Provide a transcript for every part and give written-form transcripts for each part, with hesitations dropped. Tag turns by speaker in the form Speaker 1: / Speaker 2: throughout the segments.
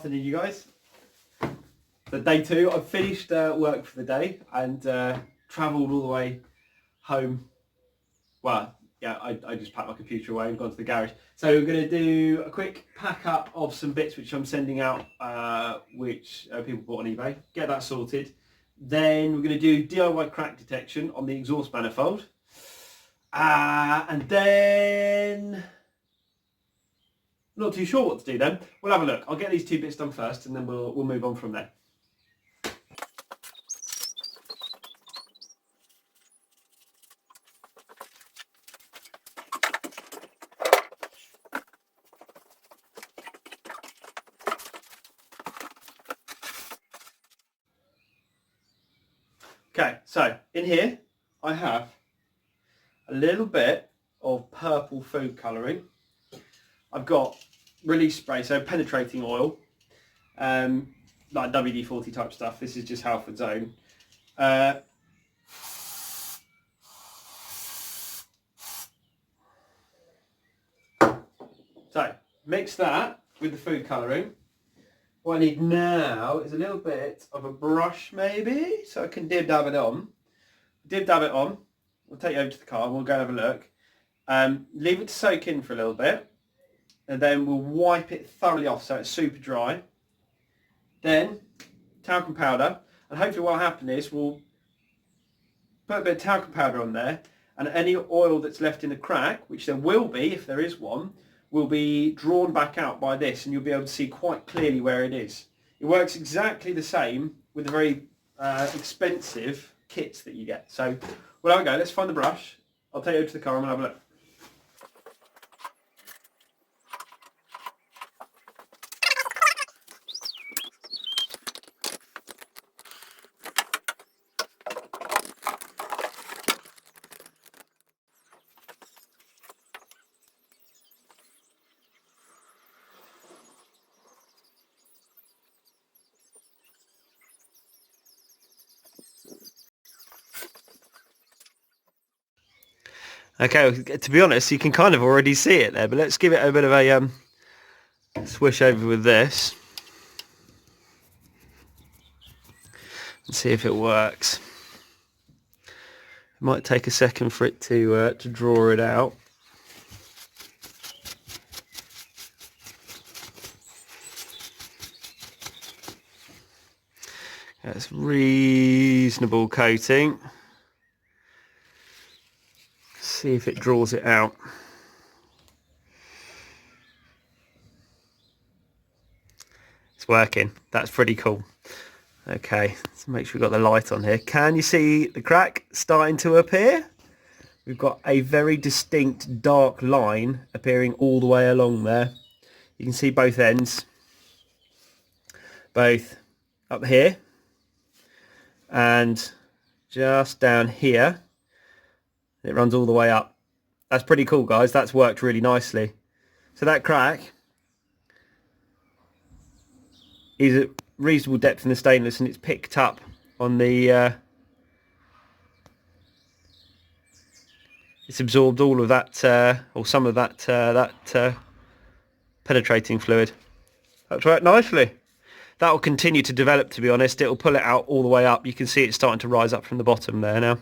Speaker 1: afternoon, you guys. So day 2, I've finished work for the day and travelled all the way home. Well, yeah, I just packed my computer away and gone to the garage. So we're going to do a quick pack up of some bits which I'm sending out, which people bought on eBay. Get that sorted. Then we're going to do DIY crack detection on the exhaust manifold. And then... not too sure what to do then. We'll have a look. I'll get these 2 bits done first and then we'll move on from there. Okay, so in here I have a little bit of purple food colouring. I've got release spray, so penetrating oil, like WD-40 type stuff. This is just Halford's own. So mix that with the food colouring. What I need now is a little bit of a brush maybe, so I can dab it on. Dab it on. We'll take you over to the car and we'll go and have a look. Leave it to soak in for a little bit. And then we'll wipe it thoroughly off so it's super dry. Then talcum powder, and hopefully what will happen is we'll put a bit of talcum powder on there, and any oil that's left in the crack, which there will be if there is one, will be drawn back out by this, and you'll be able to see quite clearly where it is. It works exactly the same with the very expensive kits that you get. So we'll have a go. Let's find the brush. I'll take you over to the car and we'll have a look. Okay, to be honest, you can kind of already see it there, but let's give it a bit of a swish over with this and see if it works. It might take a second for it to draw it out. That's reasonable coating. See if it draws it out. It's working. That's pretty cool. Okay, let's make sure we've got the light on here. Can you see the crack starting to appear? We've got a very distinct dark line appearing all the way along there. You can see both ends, both up here and just down here. It runs all the way up. That's pretty cool, guys. That's worked really nicely. So that crack is at reasonable depth in the stainless, and it's picked up on the it's absorbed all of that or some of that penetrating fluid. That's worked nicely. That will continue to develop, to be honest. It will pull it out all the way up. You can see it's starting to rise up from the bottom there now.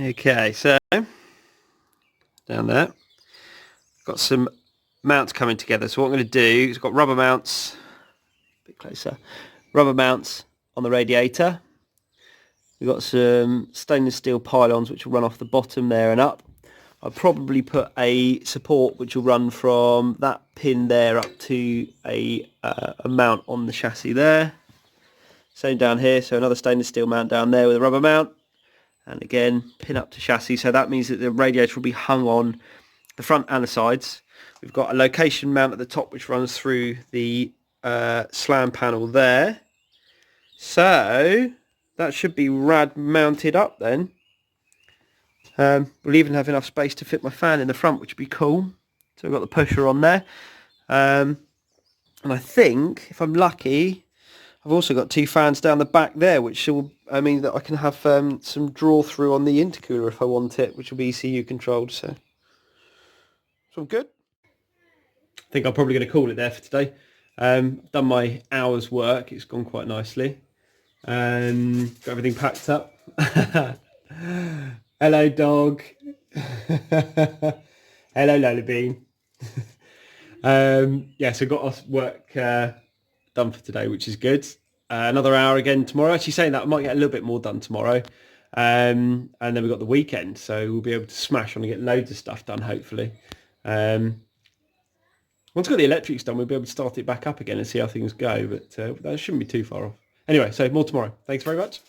Speaker 1: Okay, so down there, got some mounts coming together. So what I'm going to do is got rubber mounts, a bit closer, rubber mounts on the radiator. We've got some stainless steel pylons which will run off the bottom there and up. I'll probably put a support which will run from that pin there up to a mount on the chassis there. Same down here, so another stainless steel mount down there with a rubber mount. And again, pin up to chassis. So that means that the radiator will be hung on the front and the sides. We've got a location mount at the top which runs through the slam panel there. So that should be rad mounted up then. We'll even have enough space to fit my fan in the front, which would be cool. So we've got the pusher on there. And I think, if I'm lucky, I've also got 2 fans down the back there, which will mean that I can have some draw through on the intercooler if I want it, which will be ECU controlled. So it's all good. I think I'm probably going to call it there for today. I've done my hour's work. It's gone quite nicely. Got everything packed up. Hello, dog. Hello, Lola Bean. Yeah, so got our work done for today, which is good. Another hour again tomorrow. Actually saying that, I might get a little bit more done tomorrow. And then we've got the weekend, so we'll be able to smash on and get loads of stuff done, hopefully. Once we've got the electrics done, we'll be able to start it back up again and see how things go, but that shouldn't be too far off. Anyway, so more tomorrow. Thanks very much.